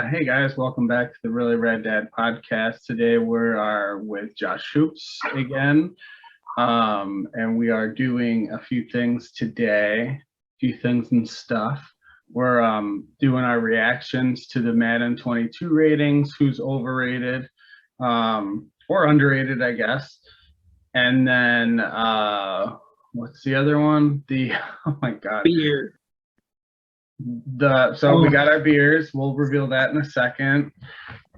Hey guys, welcome back to the Really Rad Dad podcast. Today we are with Josh Hoops again, and we are doing a few things today, and stuff. We're doing our reactions to the Madden 22 ratings, who's overrated or underrated, I guess. And then what's the other one? Oh my God. Beer. So we got our beers. We'll reveal that in a second.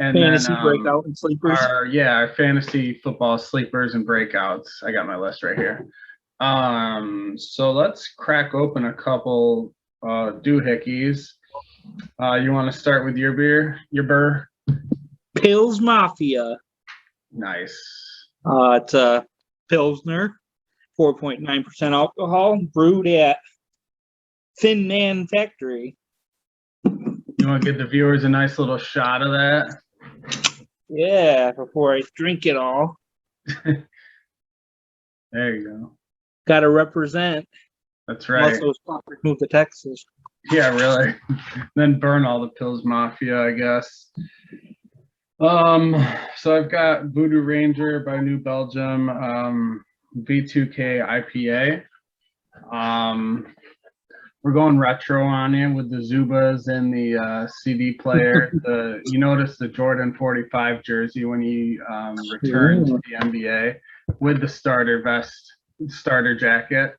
And fantasy then, breakout and sleepers. Our fantasy football sleepers and breakouts. I got my list right here. So let's crack open a couple doohickeys. You want to start with your beer? Your burr? Pils Mafia. Nice. It's a Pilsner, 4.9% alcohol, brewed at Thin Man Factory. You want to give the viewers a nice little shot of that? Yeah, before I drink it all. There you go. Got to represent. That's right. Also, move to Texas. Yeah, really. Then burn all the Pils Mafia, I guess. So I've got Voodoo Ranger by New Belgium, V2K IPA. We're going retro on you with the Zubas and the CD player. You notice the Jordan 45 jersey when he returned to the NBA with the starter jacket.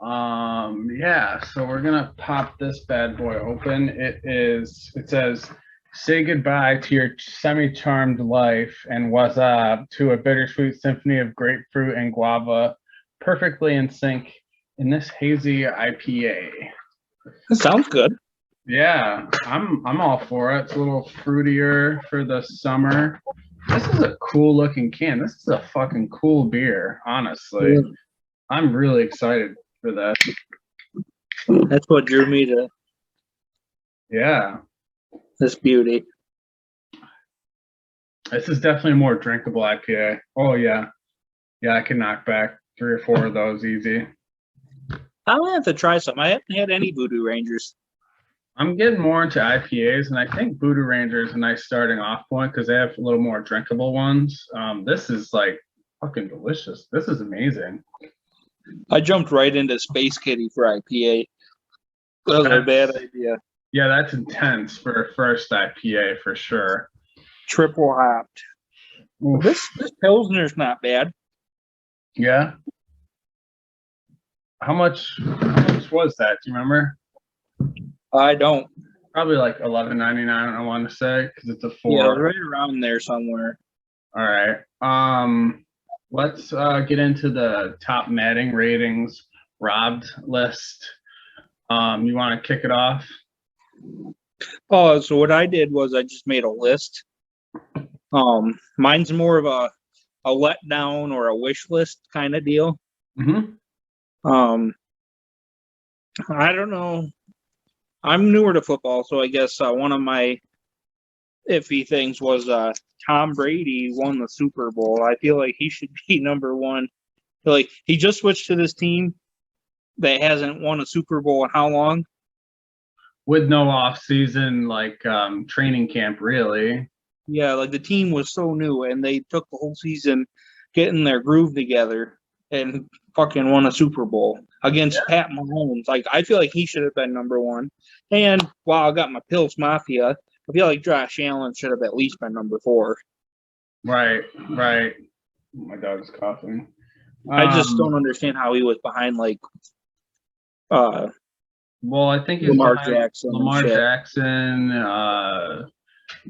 So we're gonna pop this bad boy open. It says, "Say goodbye to your semi-charmed life and what's up to a bittersweet symphony of grapefruit and guava, perfectly in sync in this hazy IPA." That sounds good. Yeah, I'm all for it. It's a little fruitier for the summer. This is a cool looking can. This is a fucking cool beer, honestly. Yeah. I'm really excited for that. That's what drew me to this beauty. This is definitely a more drinkable IPA. Oh yeah. Yeah, I can knock back 3 or 4 of those easy. I'm gonna have to try some. I haven't had any Voodoo Rangers. I'm getting more into IPAs, and I think Voodoo Ranger is a nice starting off point because they have a little more drinkable ones. This is like fucking delicious. This is amazing. I jumped right into Space Kitty for IPA. That was a bad idea. Yeah, that's intense for a first IPA for sure. Triple hopped. This Pilsner's not bad. Yeah. How much was that? Do you remember? I don't. Probably like $11.99. I want to say because it's a 4. Yeah, right around there somewhere. All right. Let's get into the top matting ratings robbed list. You want to kick it off? Oh, so what I did was I just made a list. Mine's more of a letdown or a wish list kind of deal. Mm-hmm. I don't know. I'm newer to football, so I guess one of my iffy things was Tom Brady won the Super Bowl. I feel like he should be number one. Like he just switched to this team that hasn't won a Super Bowl in how long? With no off-season training camp, really. Yeah, like the team was so new, and they took the whole season getting their groove together and fucking won a Super Bowl against Pat Mahomes. Like I feel like he should have been number one. And while I got my Pils Mafia, I feel like Josh Allen should have at least been number 4. Right. Oh, my dog's coughing. I just don't understand how he was behind well, I think he's Lamar Jackson,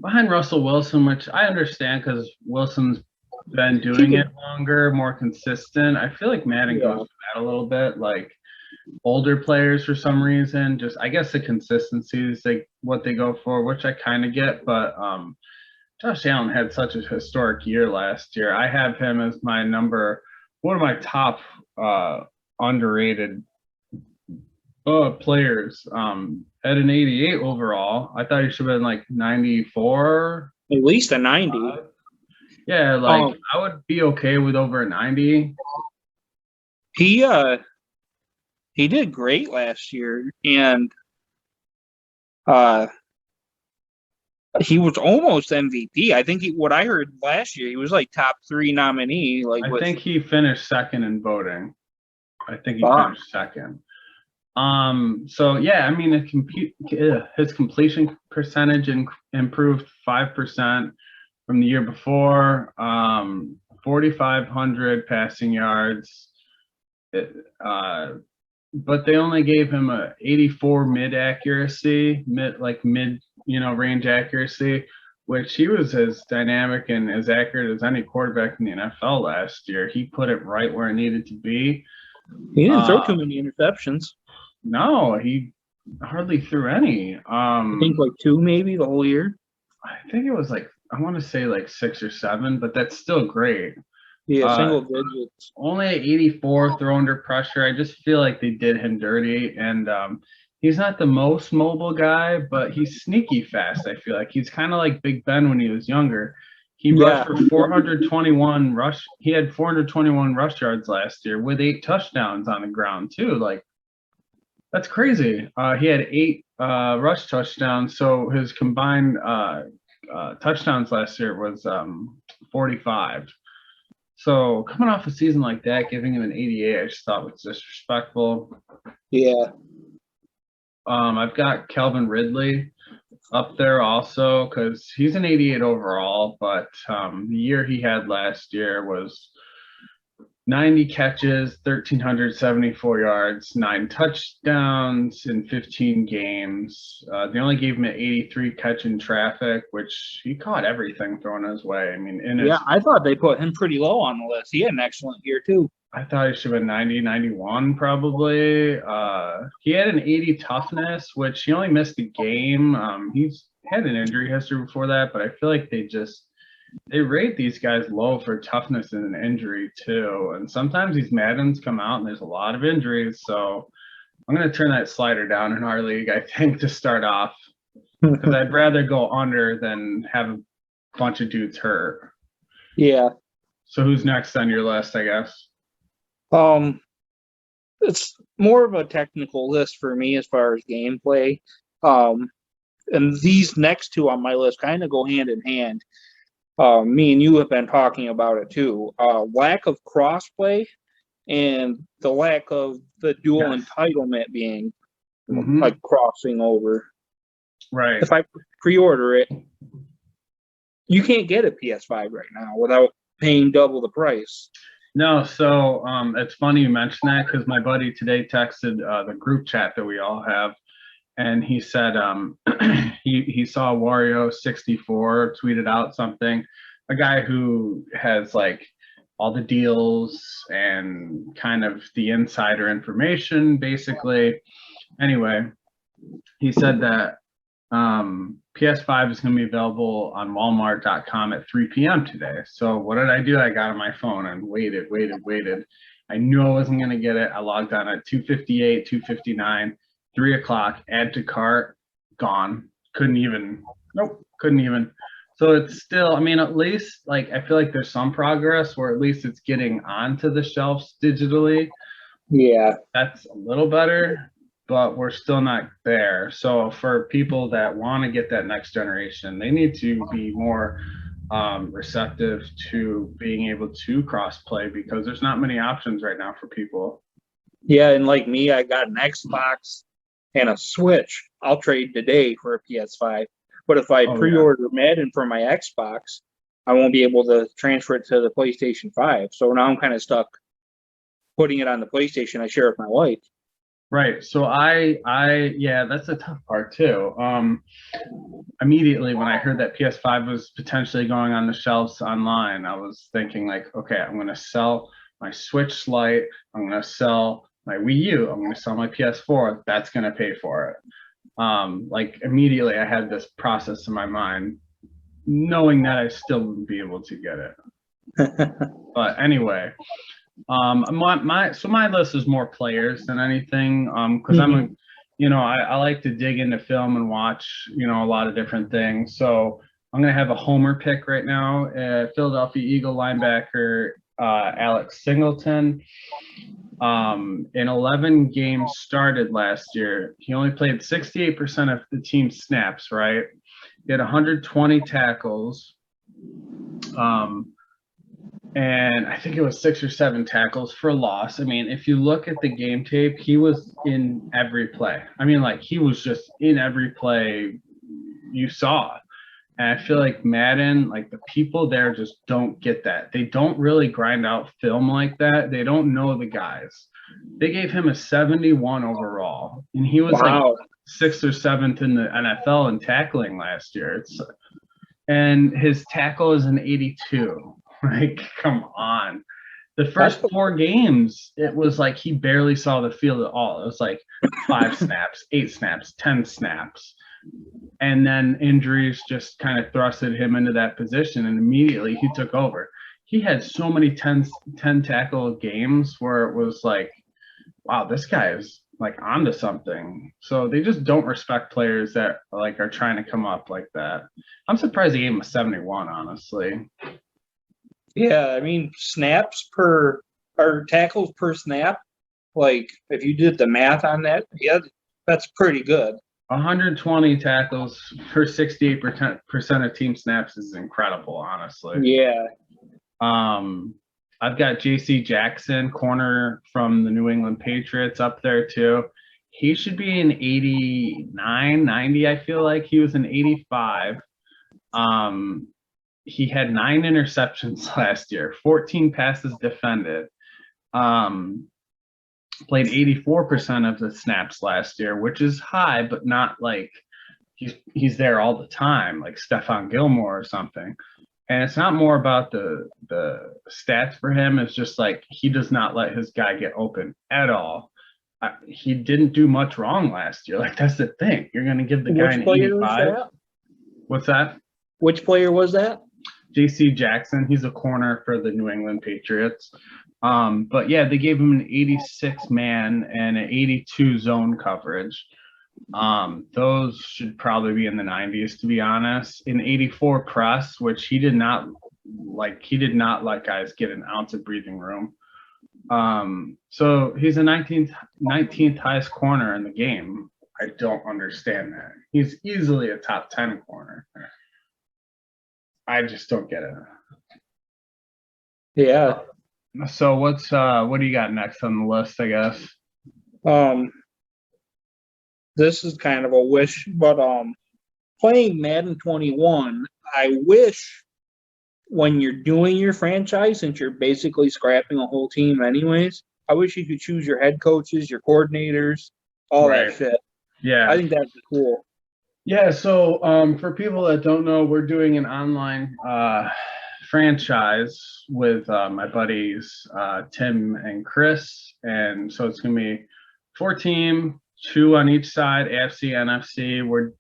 behind Russell Wilson, which I understand because Wilson's been doing it longer, more consistent. I feel like Madden goes for that a little bit. Like older players, for some reason, just I guess the consistency is what they go for, which I kind of get. But Josh Allen had such a historic year last year. I have him as one of my top underrated players. At an 88 overall, I thought he should have been like 94, at least a 90. Yeah, I would be okay with over a 90. He did great last year, and He was almost MVP. I think what I heard last year, he was like top 3 nominee. Like I with think he finished second in voting. I think he Fuck. finished second. So yeah, I mean, his completion percentage improved 5% from the year before. 4,500 passing yards. But they only gave him a 84 mid accuracy, mid range accuracy, which he was as dynamic and as accurate as any quarterback in the NFL last year. He put it right where it needed to be. he didn't throw too many interceptions. No, he hardly threw any. I think like 2 maybe the whole year. I think it was like, I want to say like 6 or 7, but that's still great. Yeah, single digits. Only at 84, throw under pressure. I just feel like they did him dirty. And he's not the most mobile guy, but he's sneaky fast. I feel like he's kind of like Big Ben when he was younger. He rushed for 421 rush. He had 421 rush yards last year with 8 touchdowns on the ground too. Like, that's crazy. He had 8 rush touchdowns, so his combined touchdowns last year was 45. So coming off a season like that, giving him an 88, I just thought was disrespectful. Yeah. I've got Kelvin Ridley up there also because he's an 88 overall, but the year he had last year was 90 catches, 1,374 yards, 9 touchdowns in 15 games. They only gave him an 83 catch in traffic, which he caught everything thrown his way. I mean, I thought they put him pretty low on the list. He had an excellent year too. I thought he should have been 90, 91 probably. He had an 80 toughness, which he only missed a game. He's had an injury history before that, but I feel like they rate these guys low for toughness and an injury too. And sometimes these Maddens come out and there's a lot of injuries. So I'm going to turn that slider down in our league, I think, to start off, because I'd rather go under than have a bunch of dudes hurt. Yeah. So who's next on your list, I guess? It's more of a technical list for me as far as gameplay. And these next 2 on my list kind of go hand in hand. Me and you have been talking about it too. Lack of crossplay and the lack of the dual entitlement being like crossing over. Right. If I pre-order it, you can't get a PS5 right now without paying double the price. No, so it's funny you mentioned that because my buddy today texted the group chat that we all have, and he said he saw Wario 64 tweeted out something, a guy who has like all the deals and kind of the insider information, basically. Anyway, he said that PS5 is going to be available on Walmart.com at 3 p.m. today. So what did I do? I got on my phone and waited. I knew I wasn't going to get it. I logged on at 2:58, 2:59, 3 o'clock, add to cart, gone. Couldn't even. So it's still, I mean, at least like I feel like there's some progress where at least it's getting onto the shelves digitally. Yeah. That's a little better, but we're still not there. So for people that want to get that next generation, they need to be more receptive to being able to cross play because there's not many options right now for people. Yeah, and like me, I got an Xbox and a Switch. I'll trade today for a PS5. But if I pre-order Madden for my Xbox, I won't be able to transfer it to the PlayStation 5. So now I'm kind of stuck putting it on the PlayStation I share with my wife. Right. So yeah, that's a tough part too. Immediately when I heard that PS5 was potentially going on the shelves online, I was thinking like, okay, I'm going to sell my Switch Lite. I'm going to sell my Wii U. I'm going to sell my PS4. That's going to pay for it. Like immediately I had this process in my mind, knowing that I still wouldn't be able to get it. But anyway, my list is more players than anything. Because I'm I like to dig into film and watch, a lot of different things. So I'm gonna have a homer pick right now. Philadelphia Eagle linebacker Alex Singleton. In 11 games started last year, he only played 68% of the team's snaps, right? He had 120 tackles. And I think it was 6 or 7 tackles for loss. I mean, if you look at the game tape, he was in every play. I mean, like, he was just in every play you saw. And I feel like Madden, like, the people there just don't get that. They don't really grind out film like that. They don't know the guys. They gave him a 71 overall, and he was like 6th or 7th in the NFL in tackling last year. And his tackle is an 82. Like, come on. The first 4 games, it was like he barely saw the field at all. It was like 5 snaps, 8 snaps, 10 snaps. And then injuries just kind of thrusted him into that position, and immediately he took over. He had so many 10 tackle games where it was like, wow, this guy is like onto something. So they just don't respect players that like are trying to come up like that. I'm surprised he gave him a 71, honestly. Yeah, I mean, snaps per or tackles per snap, like if you did the math on that, yeah, that's pretty good. 120 tackles for 68% of team snaps is incredible, honestly. Yeah. I've got J.C. Jackson, corner from the New England Patriots, up there too. He should be an 89, 90, I feel like. He was an 85. He had 9 interceptions last year, 14 passes defended. Played 84% of the snaps last year, which is high, but not like he's there all the time, like Stephon Gilmore or something. And it's not more about the stats for him. It's just like he does not let his guy get open at all. He didn't do much wrong last year. Like, that's the thing. You're going to give the guy an 85. What's that? Which player was that? J.C. Jackson. He's a corner for the New England Patriots. But yeah, they gave him an 86 man and an 82 zone coverage. Those should probably be in the 90s, to be honest. In 84 press, which he did not let guys get an ounce of breathing room. So he's a 19th highest corner in the game. I don't understand that. He's easily a top 10 corner. I just don't get it. Yeah. So what do you got next on the list, I guess? This is kind of a wish, but playing Madden 21, I wish when you're doing your franchise, since you're basically scrapping a whole team anyways, I wish you could choose your head coaches, your coordinators, all that shit. Yeah. I think that'd be cool. Yeah, so for people that don't know, we're doing an online franchise with my buddies Tim and Chris, and so it's going to be 4-team, 2 on each side, AFC, NFC. We're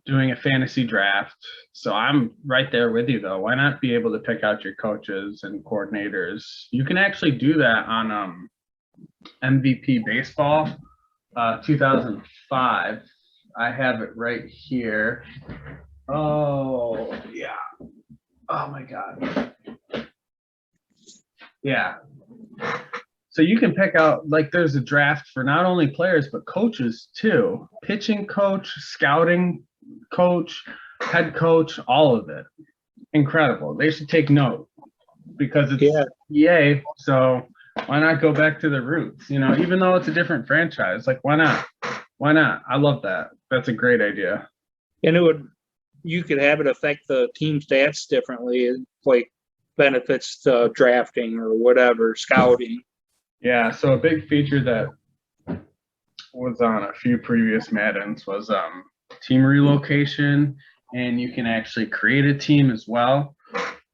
doing a fantasy draft, so I'm right there with you, though. Why not be able to pick out your coaches and coordinators? You can actually do that on MVP Baseball 2005. I have it right here. Oh, yeah. Oh, my God. Yeah. So you can pick out, like, there's a draft for not only players, but coaches, too. Pitching coach, scouting coach, head coach, all of it. Incredible. They should take note because it's EA, so why not go back to the roots? You know, even though it's a different franchise, like, why not? Why not? I love that. That's a great idea. And you could have it affect the team stats differently, like benefits to drafting or whatever, scouting. Yeah, so a big feature that was on a few previous Maddens was team relocation, and you can actually create a team as well.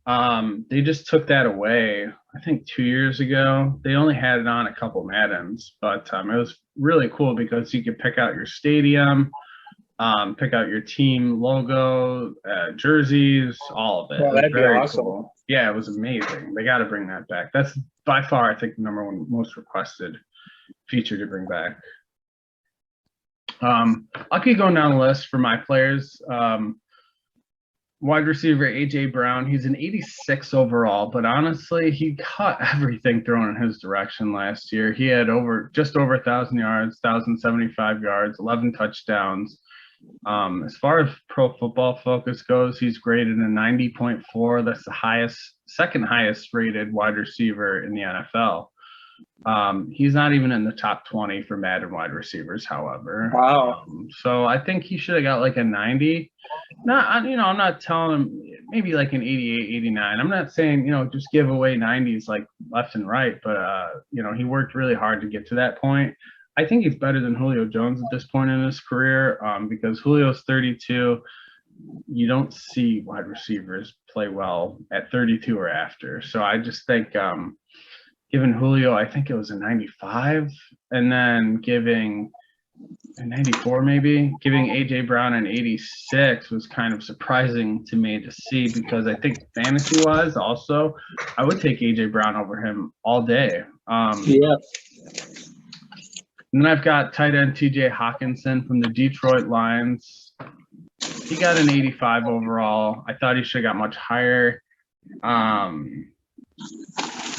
They just took that away, I think 2 years ago. They only had it on a couple Maddens, but it was really cool because you could pick out your stadium, pick out your team logo, jerseys, all of it. Well, that'd be awesome. Cool. Yeah, it was amazing. They got to bring that back. That's by far, I think, the number one most requested feature to bring back. I'll keep going down the list for my players. Wide receiver AJ Brown, he's an 86 overall, but honestly, he caught everything thrown in his direction last year. He had just over 1,000 yards, 1,075 yards, 11 touchdowns. As far as Pro Football Focus goes, he's graded a 90.4. That's the second highest rated wide receiver in the NFL. He's not even in the top 20 for Madden wide receivers, however. Wow. So I think he should have got like a 90. I'm not telling him maybe like an 88, 89. I'm not saying, just give away 90s like left and right, but he worked really hard to get to that point. I think he's better than Julio Jones at this point in his career, because Julio's 32. You don't see wide receivers play well at 32 or after. So I just think giving Julio, I think it was a 95, and then giving a 94 maybe, giving AJ Brown an 86 was kind of surprising to me to see, because I think fantasy-wise also, I would take AJ Brown over him all day. Yeah. And then I've got tight end TJ Hawkinson from the Detroit Lions. He got an 85 overall. I thought he should have got much higher. Do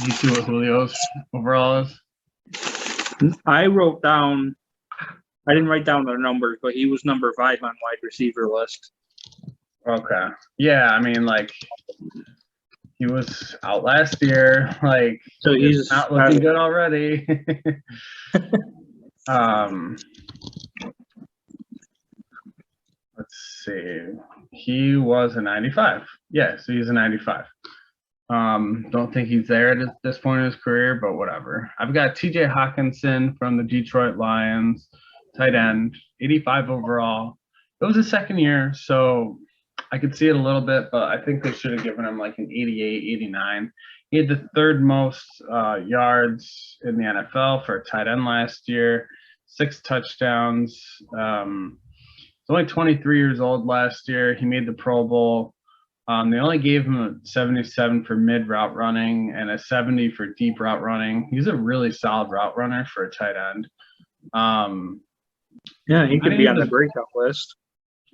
you see what Julio's overall is? I didn't write down the numbers, but he was number 5 on wide receiver list. Okay. Yeah, I mean, like, he was out last year. Like, so he's not looking good already. Let's see. He was a 95. Yeah, so he's a 95. Don't think he's there at this point in his career, but whatever. I've got TJ Hawkinson from the Detroit Lions, tight end, 85 overall. It was his second year, so I could see it a little bit, but I think they should have given him like an 88, 89. He had the third most yards in the NFL for a tight end last year, 6 touchdowns. He's only 23 years old last year. He made the Pro Bowl. They only gave him a 77 for mid route running and a 70 for deep route running. He's a really solid route runner for a tight end. Yeah, he could be on the breakout list.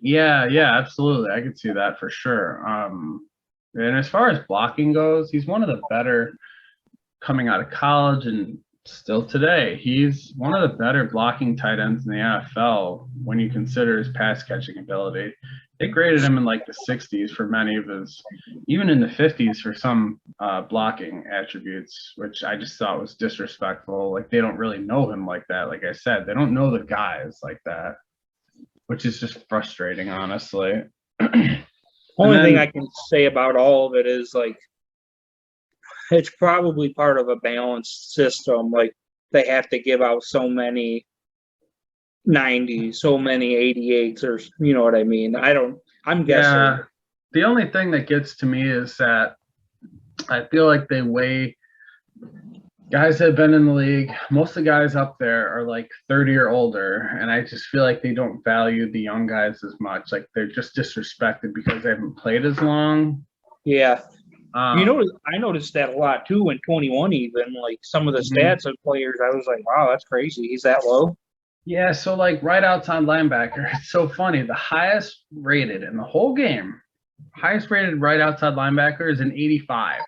Yeah, absolutely. I could see that for sure. And as far as blocking goes, he's one of the better coming out of college and still today. He's one of the better blocking tight ends in the NFL when you consider his pass catching ability. They graded him in like the 60s for many of his, even in the 50s for some blocking attributes, which I just thought was disrespectful. Like, they don't really know him like that. Like I said, they don't know the guys like that, which is just frustrating, honestly. Only thing I can say about all of it is, like, it's probably part of a balanced system. Like, they have to give out so many 90s, so many 88s, or you know what I mean? I'm guessing. Yeah, the only thing that gets to me is that I feel like they weigh guys that have been in the league. Most of the guys up there are like 30 or older, and I just feel like they don't value the young guys as much. Like, they're just disrespected because they haven't played as long. Yeah. I noticed that a lot too in 21 even. Like, some of the stats of players, I was like, wow, that's crazy. He's that low? Yeah, so like right outside linebacker, it's so funny. The highest rated in the whole game, highest rated right outside linebacker is an 85.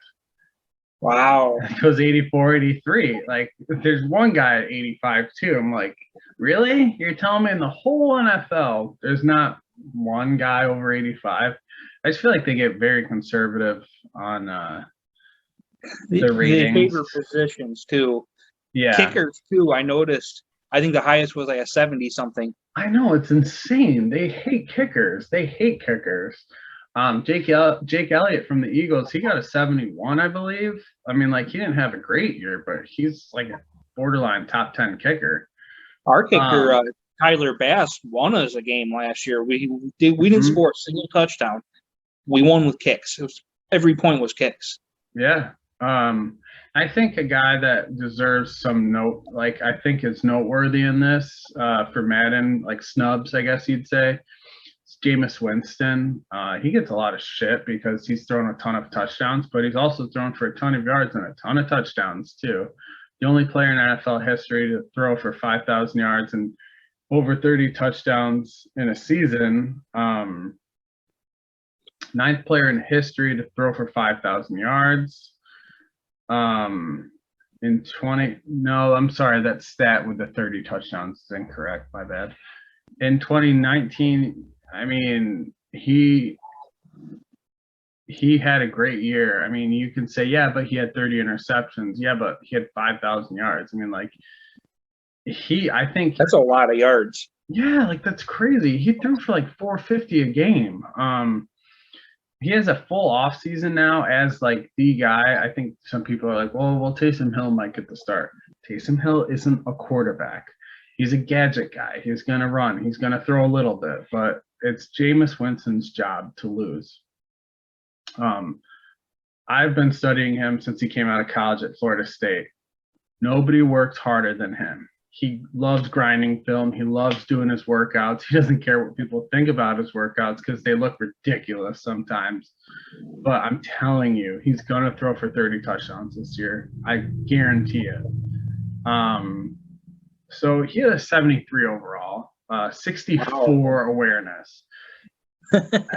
Wow. It goes 84, 83. Like, there's one guy at 85 too. I'm like, really? You're telling me in the whole NFL there's not one guy over 85? I just feel like they get very conservative on their ratings. They favor positions too. Yeah. Kickers too, I noticed. I think the highest was like a 70-something. I know, it's insane. They hate kickers. Jake Elliott from the Eagles, he got a 71, I believe. I mean, like, he didn't have a great year, but he's like a borderline top 10 kicker. Our kicker, Tyler Bass, won us a game last year. We didn't score a single touchdown. We won with kicks. Every point was kicks. Yeah. I think a guy that deserves some note, like, I think is noteworthy in this for Madden, like snubs, I guess you'd say, it's Jameis Winston. He gets a lot of shit because he's thrown a ton of touchdowns, but he's also thrown for a ton of yards and a ton of touchdowns too. The only player in NFL history to throw for 5,000 yards and over 30 touchdowns in a season. Ninth player in history to throw for 5,000 yards. I'm sorry, that stat with the 30 touchdowns is incorrect. My bad. in 2019, I mean, he had a great year. I mean, you can say, yeah, but he had 30 interceptions. Yeah, but he had 5,000 yards. I mean, like, I think That's a lot of yards. yeah, like that's crazy. He threw for like 450 a game. He has a full off season now as like the guy. I think some people are like, well, Taysom Hill might get the start. Taysom Hill isn't a quarterback. He's a gadget guy. He's gonna run. He's gonna throw a little bit, but it's Jameis Winston's job to lose. I've been studying him since he came out of college at Florida State. Nobody works harder than him. He loves grinding film. He loves doing his workouts. He doesn't care what people think about his workouts because they look ridiculous sometimes. But I'm telling you, he's going to throw for 30 touchdowns this year. I guarantee it. So he had a 73 overall, 64 awareness.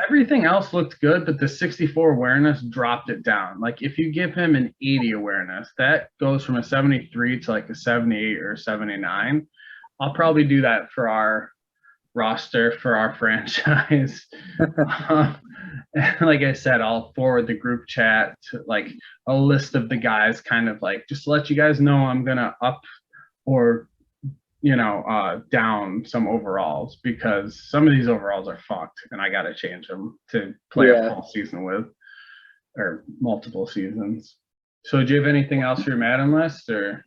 Everything else looked good, but the 64 awareness dropped it down. Like if you give him an 80 awareness, that goes from a 73 to like a 78 or 79. I'll probably do that for our roster, for our franchise. Like I said, I'll forward the group chat to like a list of the guys, kind of like just to let you guys know I'm gonna up or down some overalls because some of these overalls are fucked and I got to change them to play a full season with or multiple seasons. So do you have anything else for your Madden list or?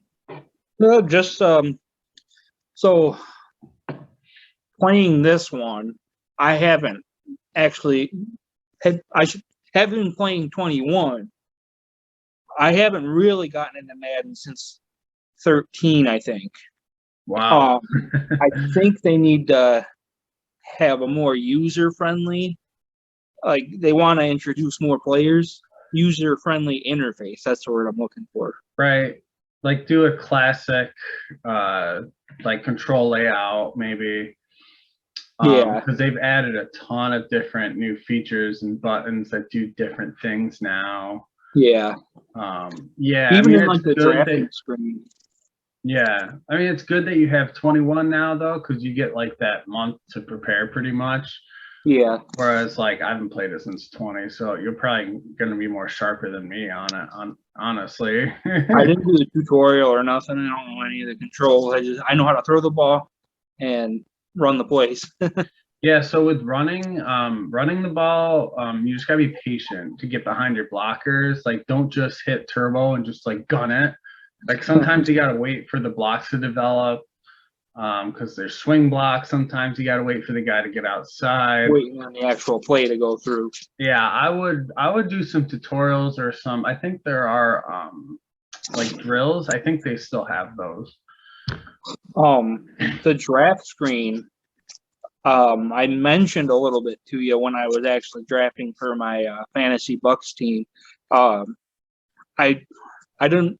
No, just so playing this one, I haven't actually have been playing 21. I haven't really gotten into Madden since 13, I think. Wow. I think they need to have a more user-friendly, like they want to introduce more players, user-friendly interface. That's the word I'm looking for. Right. Like do a classic, like control layout maybe. Yeah. Because they've added a ton of different new features and buttons that do different things now. Yeah. Yeah. Even in like the drafting screen. Yeah, I mean, it's good that you have 21 now, though, because you get like that month to prepare pretty much. Yeah. Whereas, like, I haven't played it since 20, so you're probably going to be more sharper than me on it, honestly. I didn't do the tutorial or nothing. I don't know any of the controls. I know how to throw the ball and run the plays. Yeah, so with running the ball, you just got to be patient to get behind your blockers. Like, don't just hit turbo and just, like, gun it. Like sometimes you gotta wait for the blocks to develop because there's swing blocks. Sometimes you gotta wait for the guy to get outside. Waiting on the actual play to go through. Yeah, I would do some tutorials or some. I think there are like drills. I think they still have those. The draft screen. I mentioned a little bit to you when I was actually drafting for my fantasy Bucks team. I didn't.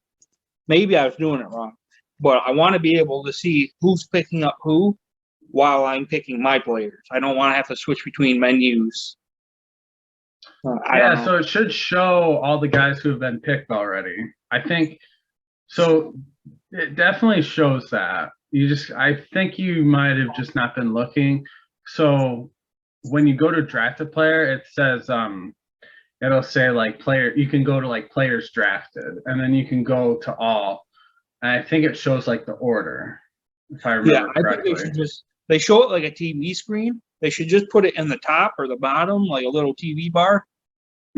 Maybe I was doing it wrong, but I want to be able to see who's picking up who while I'm picking my players. I don't want to have to switch between menus. So it should show all the guys who have been picked already. I think so. It definitely shows that. I think you might have just not been looking. So when you go to draft a player, it says it'll say like player, you can go to like players drafted and then you can go to all. And I think it shows like the order, if I remember correctly. I think they show it like a TV screen. They should just put it in the top or the bottom, like a little TV bar.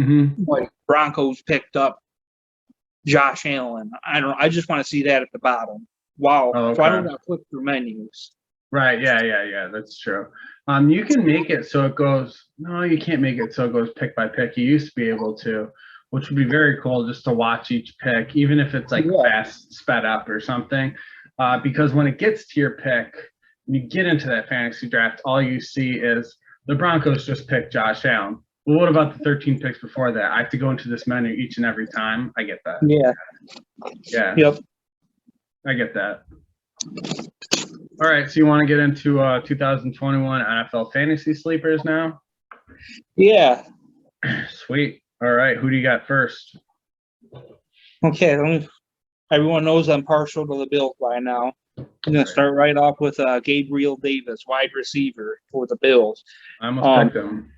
Mm-hmm. Like Broncos picked up Josh Allen. I just want to see that at the bottom. Wow. Oh, okay. So I don't got to flip through menus. Right. Yeah. That's true. You can make it so it goes. No, you can't make it so it goes pick by pick. You used to be able to, which would be very cool just to watch each pick, even if it's like fast sped up or something. Because when it gets to your pick, when you get into that fantasy draft, all you see is the Broncos just picked Josh Allen. Well, what about the 13 picks before that? I have to go into this menu each and every time. I get that. Yeah. Yeah. Yep. I get that. All right, so you want to get into 2021 NFL fantasy sleepers now? Yeah. Sweet. All right, who do you got first? Okay. Everyone knows I'm partial to the Bills by now. I'm going to start right off with Gabriel Davis, wide receiver for the Bills. I almost picked him.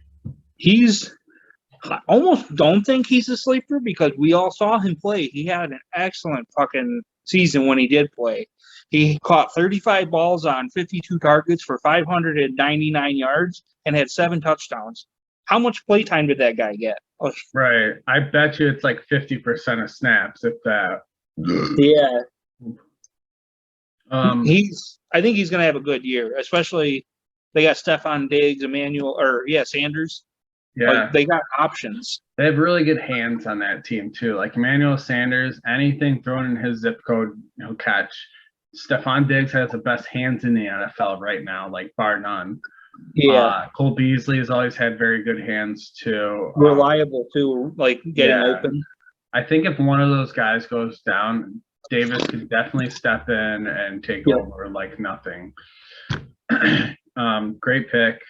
I almost don't think he's a sleeper because we all saw him play. He had an excellent fucking season when he did play. He caught 35 balls on 52 targets for 599 yards and had 7 touchdowns. How much playtime did that guy get? Right. I bet you it's like 50% of snaps, if that. Yeah. I think he's going to have a good year, especially they got Stephon Diggs, Sanders. Yeah. Like, they got options. They have really good hands on that team, too. Like Emmanuel Sanders, anything thrown in his zip code, he'll catch. Stephon Diggs has the best hands in the NFL right now, like bar none. Yeah. Cole Beasley has always had very good hands, too. Reliable, too, like getting open. I think if one of those guys goes down, Davis could definitely step in and take over like nothing. Great pick.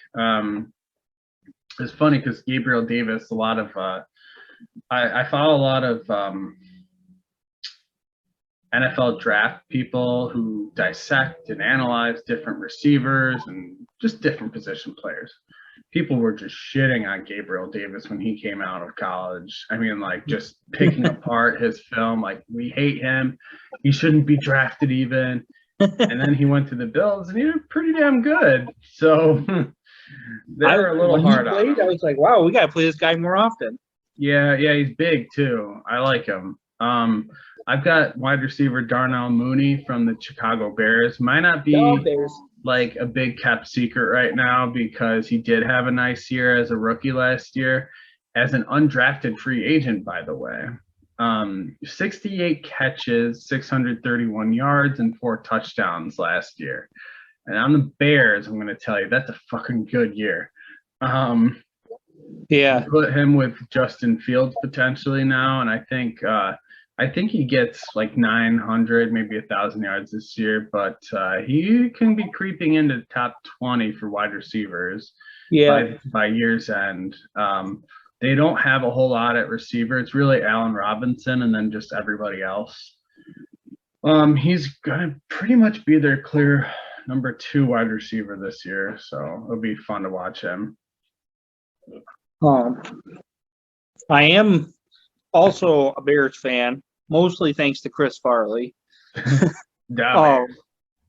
It's funny because Gabriel Davis, a lot of I follow a lot of NFL draft people who dissect and analyze different receivers and just different position players. People were just shitting on Gabriel Davis when he came out of college. I mean, like, just picking apart his film, like, we hate him. He shouldn't be drafted even. And then he went to the Bills, and he did pretty damn good. So they were a little hard on him. I was like, wow, we got to play this guy more often. Yeah, he's big, too. I like him. I've got wide receiver Darnell Mooney from the Chicago Bears. Might not be like a big kept secret right now because he did have a nice year as a rookie last year as an undrafted free agent, by the way. 68 catches, 631 yards, and 4 touchdowns last year. And on the Bears, I'm going to tell you, that's a fucking good year. Yeah. Put him with Justin Fields potentially now, and I think he gets like 900, maybe 1,000 yards this year, but he can be creeping into top 20 for wide receivers by year's end. They don't have a whole lot at receiver. It's really Allen Robinson and then just everybody else. He's going to pretty much be their clear number 2 wide receiver this year, so it'll be fun to watch him. I am also a Bears fan, mostly thanks to Chris Farley.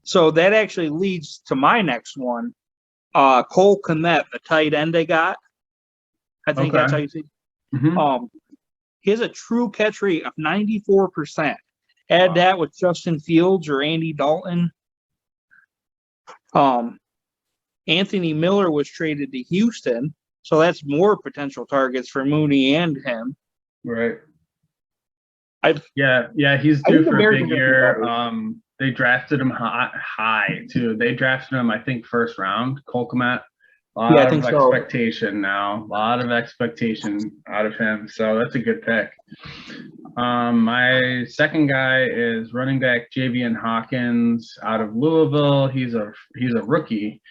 So that actually leads to my next one. Cole Kmet, the tight end they got. I think that's how you say it. Mm-hmm. He has a true catch rate of 94%. Add that with Justin Fields or Andy Dalton. Anthony Miller was traded to Houston, so that's more potential targets for Mooney and him. Right. He's due for a big year. They drafted him high too. They drafted him, I think, first round. Cole Kmet. A lot of expectation now. A lot of expectation out of him. So that's a good pick. My second guy is running back Javian Hawkins out of Louisville. He's a rookie,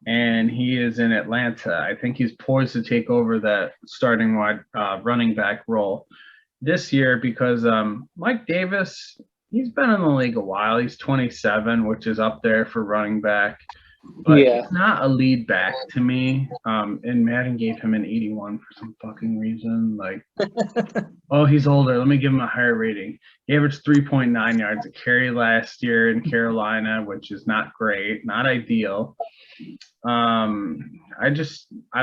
and he is in Atlanta. I think he's poised to take over that starting wide running back role this year because Mike Davis, he's been in the league a while. He's 27, which is up there for running back. But he's not a lead back to me. And Madden gave him an 81 for some fucking reason. Like, oh, he's older. Let me give him a higher rating. He averaged 3.9 yards a carry last year in Carolina, which is not great, not ideal. I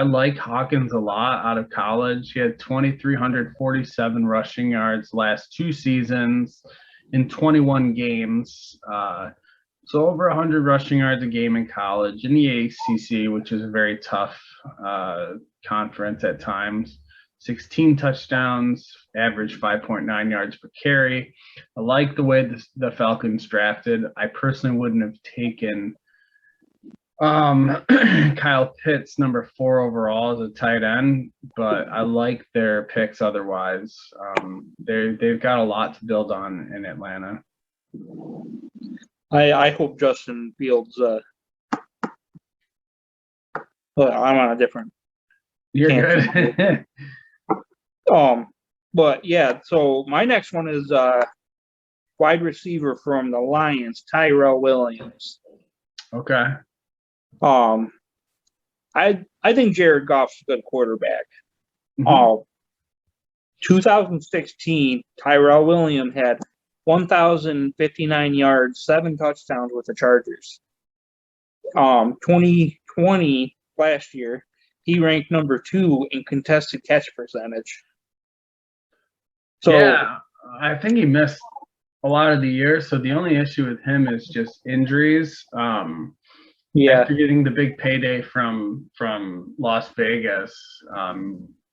like Hawkins a lot out of college. He had 2,347 rushing yards last 2 seasons in 21 games. So over 100 rushing yards a game in college in the ACC, which is a very tough conference at times. 16 touchdowns, average 5.9 yards per carry. I like the way the Falcons drafted. I personally wouldn't have taken Kyle Pitts, number 4 overall, as a tight end, but I like their picks otherwise. They've got a lot to build on in Atlanta. I hope Justin Fields. I'm on a different. You're good. But yeah, so my next one is wide receiver from the Lions, Tyrell Williams. Okay. I think Jared Goff's a good quarterback. Mhm. 2016, Tyrell Williams had 1,059 yards, 7 touchdowns with the Chargers. 2020, last year, he ranked number 2 in contested catch percentage. So, Yeah, I think he missed a lot of the year. So the only issue with him is just injuries. yeah, After getting the big payday from Las Vegas,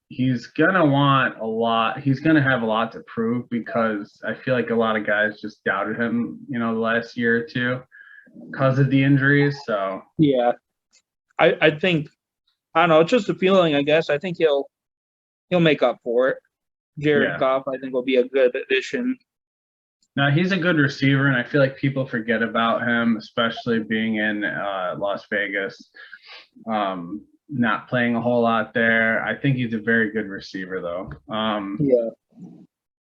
he's gonna want a lot. He's gonna have a lot to prove because I feel like a lot of guys just doubted him, the last year or two because of the injuries. So yeah. I think, I don't know, it's just a feeling, I guess. I think he'll make up for it. Jared yeah. Goff, I think, will be a good addition. Now he's a good receiver, and I feel like people forget about him, especially being in Las Vegas, not playing a whole lot there. I think he's a very good receiver, though. Yeah.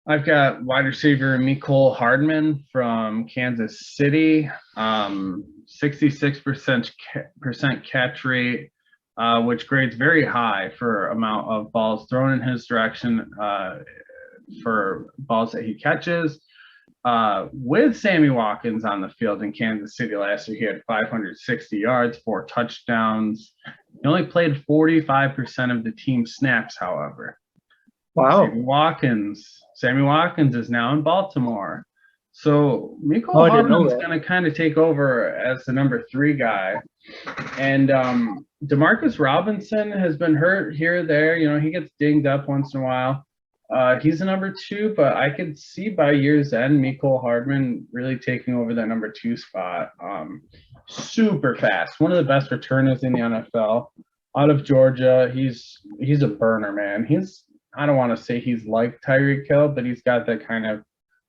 I've got wide receiver Mecole Hardman from Kansas City, 66% catch rate, which grades very high for amount of balls thrown in his direction for balls that he catches. With Sammy Watkins on the field in Kansas City last year, he had 560 yards, 4 touchdowns. He only played 45% of the team snaps, however. Wow. Sammy Watkins is now in Baltimore. So Mecole Hardman's going to kind of take over as the number 3 guy. And Demarcus Robinson has been hurt here or there. He gets dinged up once in a while. He's a number 2, but I could see by year's end Mecole Hardman really taking over that number 2 spot. Super fast, one of the best returners in the NFL. Out of Georgia, he's a burner, man. I don't want to say he's like Tyreek Hill, but he's got that kind of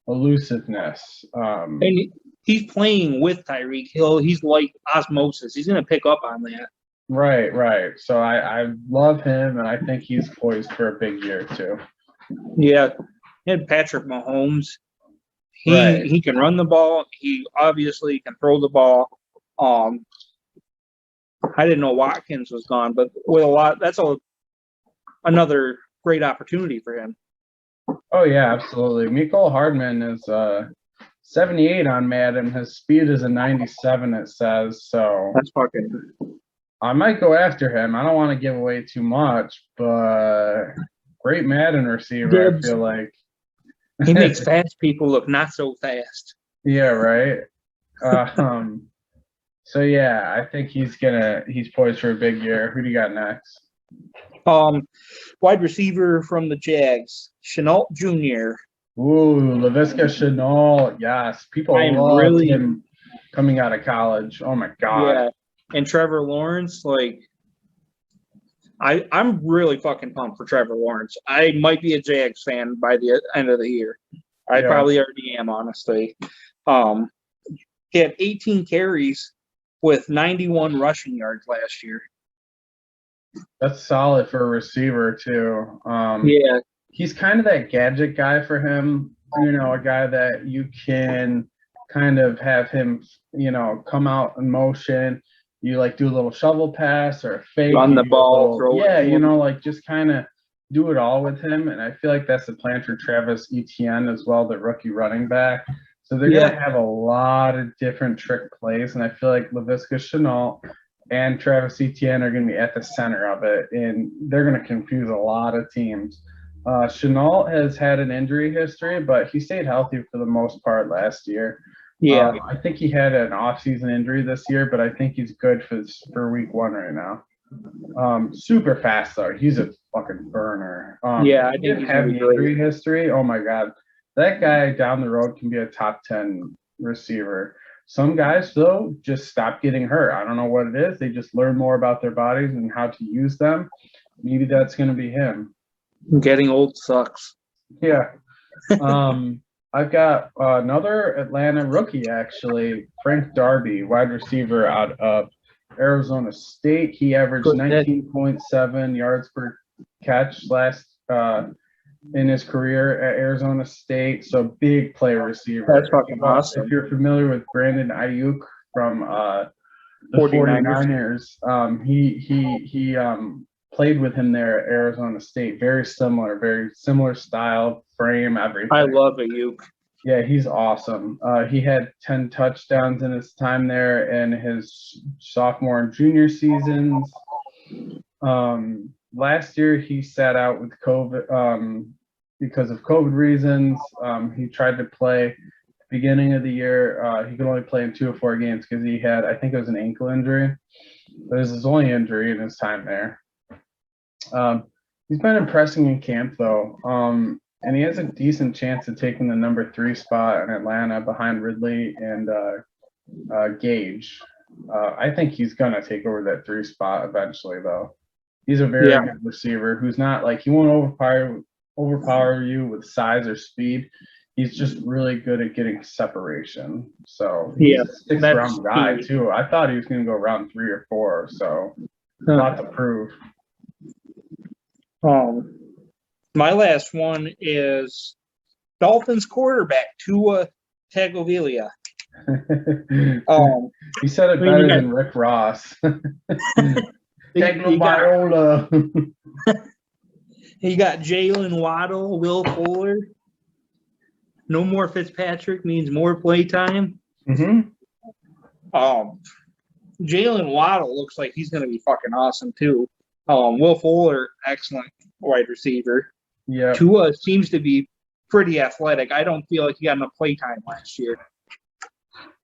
elusiveness. And he's playing with Tyreek Hill. He's like osmosis. He's going to pick up on that. Right. So I love him, and I think he's poised for a big year too. Yeah, and Patrick Mahomes, he can run the ball. He obviously can throw the ball. I didn't know Watkins was gone, but with that's another great opportunity for him. Oh yeah, absolutely. Mecole Hardman is 78 on Madden. His speed is a 97, it says. So that's fucking. I might go after him. I don't want to give away too much, but great Madden receiver, I feel like. He makes fast people look not so fast. Yeah, right. So yeah, I think he's poised for a big year. Who do you got next? Wide receiver from the Jags, Shenault Jr. Ooh, Laviska Shenault. Yes, people love him coming out of college. Oh my god. Yeah, and Trevor Lawrence, like, I'm really fucking pumped for Trevor Lawrence. I might be a Jags fan by the end of the year. I probably already am, honestly. He had 18 carries with 91 rushing yards last year. That's solid for a receiver too. Yeah. He's kind of that gadget guy for him, a guy that you can kind of have him, come out in motion. You like do a little shovel pass or a fake. Run the ball, throw it. Just kind of do it all with him. And I feel like that's the plan for Travis Etienne as well, the rookie running back. So they're going to have a lot of different trick plays. And I feel like Laviska Shenault and Travis Etienne are going to be at the center of it. And they're going to confuse a lot of teams. Shenault has had an injury history, but he stayed healthy for the most part last year. Yeah. I think he had an off-season injury this year, but I think he's good for week 1 right now. Super fast though. He's a fucking burner. I think he's have injury history. Oh my god, that guy down the road can be a top 10 receiver. Some guys though just stop getting hurt. I don't know what it is. They just learn more about their bodies and how to use them. Maybe that's going to be him. Getting old sucks. Yeah. I've got another Atlanta rookie, actually, Frank Darby, wide receiver out of Arizona State. He averaged 19.7 yards per catch last in his career at Arizona State. So big play receiver. That's fucking awesome. If you're familiar with Brandon Ayuk from the 49ers. 49ers, he played with him there at Arizona State. Very similar style, frame, everything. I love Ayuk. Yeah, he's awesome. He had 10 touchdowns in his time there in his sophomore and junior seasons. Last year he sat out with COVID because of COVID reasons. He tried to play beginning of the year. He could only play in 2 or 4 games because he had, I think it was an ankle injury. But it was his only injury in his time there. He's been impressing in camp though. And he has a decent chance of taking the number 3 spot in Atlanta behind Ridley and Gage. I think he's gonna take over that 3 spot eventually though. He's a very good receiver who's not like, he won't overpower you with size or speed. He's just really good at getting separation. So he's a 6th round guy too. I thought he was gonna go round 3 or 4. So a lot to prove. My last one is Dolphins quarterback Tua Tagovailoa. He said it better than Rick Ross. Tagovailoa. He got Jalen Waddle, Will Fuller. No more Fitzpatrick means more play time. Mm-hmm. Jalen Waddle looks like he's going to be fucking awesome too. Will Fuller, excellent wide receiver. Yeah. Tua seems to be pretty athletic. I don't feel like he got enough play time last year.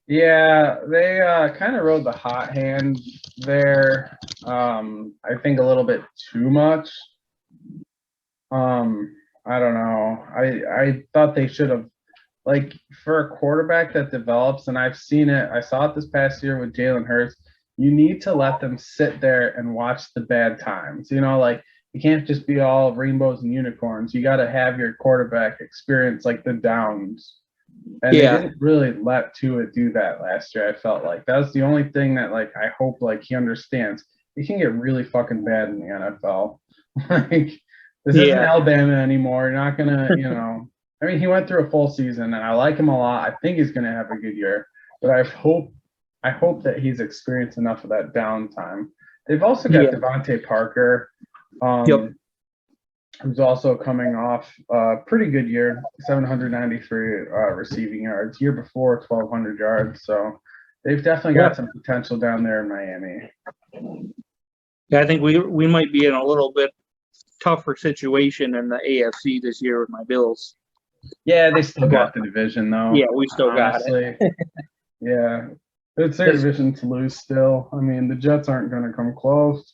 Yeah, they kind of rode the hot hand there. I think a little bit too much. I don't know. I thought they should have, like, for a quarterback that develops, and I've seen it. I saw it this past year with Jalen Hurts. You need to let them sit there and watch the bad times. You know, like, you can't just be all rainbows and unicorns. You got to have your quarterback experience, like, the downs. And they didn't really let Tua do that last year, I felt like. That was the only thing that, like, I hope, like, he understands. It can get really fucking bad in the NFL. Like, this isn't Alabama anymore. You're not going to, you know. I mean, he went through a full season, and I like him a lot. I think he's going to have a good year. But I hope that he's experienced enough of that downtime. They've also got Devontae Parker, who's also coming off a pretty good year, 793 receiving yards. Year before, 1,200 yards. So they've definitely got some potential down there in Miami. Yeah, I think we might be in a little bit tougher situation in the AFC this year with my Bills. Yeah, they still got the division, though. Yeah, we still got it. Yeah, it's their division to lose still. I mean, the Jets aren't going to come close.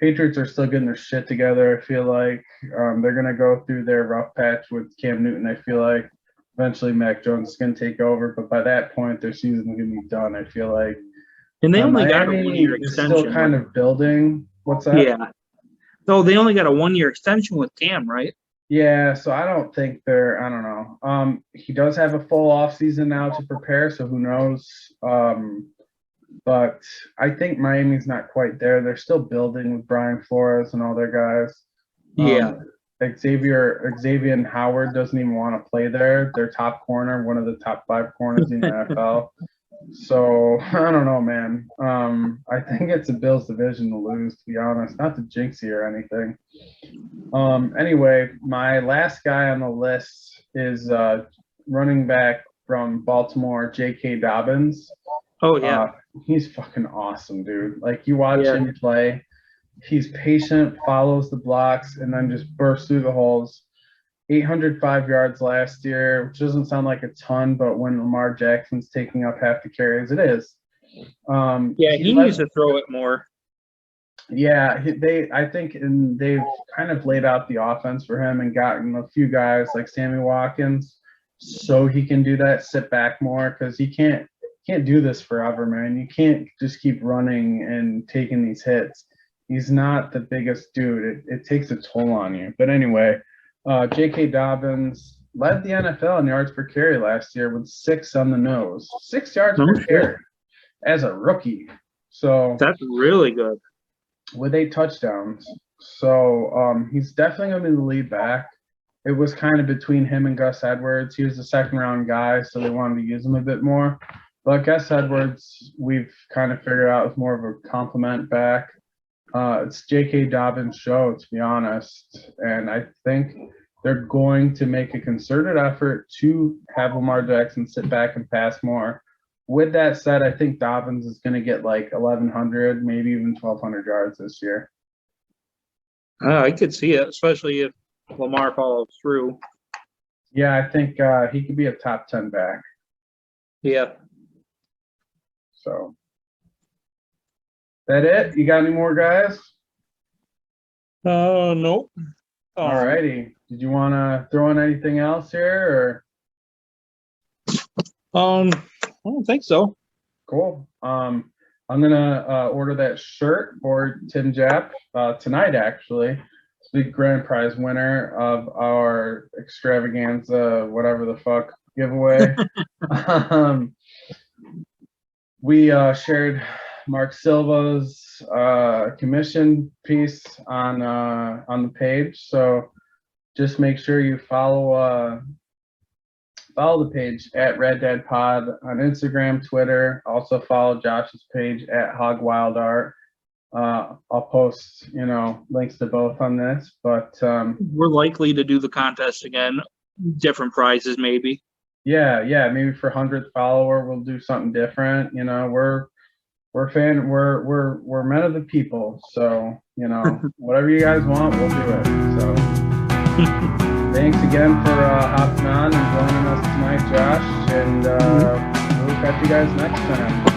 Patriots are still getting their shit together, I feel like. They're going to go through their rough patch with Cam Newton, I feel like. Eventually, Mac Jones is going to take over, but by that point, their season is going to be done, I feel like. And they only got a Miami 1-year is extension. still kind of building. What's that? Yeah. So they only got a 1-year extension with Cam, right? Yeah, so I don't think they're, I don't know. He does have a full offseason now to prepare, so who knows? But I think Miami's not quite there. They're still building with Brian Flores and all their guys. Xavier Howard doesn't even want to play there. Their top corner, one of the top 5 corners in the NFL. So I don't know, man. I think it's a Bills division to lose, to be honest. Not to jinx you or anything. Anyway, my last guy on the list is running back from Baltimore, J.K. Dobbins. Oh yeah, he's fucking awesome, dude. Like, you watch him play, he's patient, follows the blocks, and then just bursts through the holes. 805 yards last year, which doesn't sound like a ton, but when Lamar Jackson's taking up half the carries, it is. He needs to throw it more. Yeah, I think they've kind of laid out the offense for him and gotten a few guys like Sammy Watkins, so he can do that, sit back more, because he can't do this forever, man. You can't just keep running and taking these hits. He's not the biggest dude. It takes a toll on you. But anyway, J.K. Dobbins led the NFL in yards per carry last year with 6 on the nose. 6 yards per carry as a rookie. So that's really good. With 8 touchdowns. So he's definitely going to be the lead back. it was kind of between him and Gus Edwards. He was the second round guy, so they wanted to use him a bit more. But Gus Edwards, we've kind of figured out is more of a compliment back. It's J.K. Dobbins' show, to be honest. And I think they're going to make a concerted effort to have Lamar Jackson sit back and pass more. With that said, I think Dobbins is going to get like 1,100, maybe even 1,200 yards this year. I could see it, especially if Lamar follows through. Yeah, I think he could be a top 10 back. Yeah. So, that it? You got any more guys? Nope. All righty. Did you want to throw in anything else here, I don't think so. Cool. I'm gonna order that shirt for Tim Japp tonight. Actually, the grand prize winner of our extravaganza, whatever the fuck giveaway. We shared Mark Silva's commission piece on the page, so just make sure you follow the page at Red Dad Pod on Instagram, Twitter. Also follow Josh's page at Hog Wild Art. I'll post links to both on this, but we're likely to do the contest again, different prizes maybe. Yeah, maybe for 100th follower we'll do something different. We're men of the people, so whatever you guys want, we'll do it. So thanks again for hopping on and joining us tonight, Josh, and we'll catch you guys next time.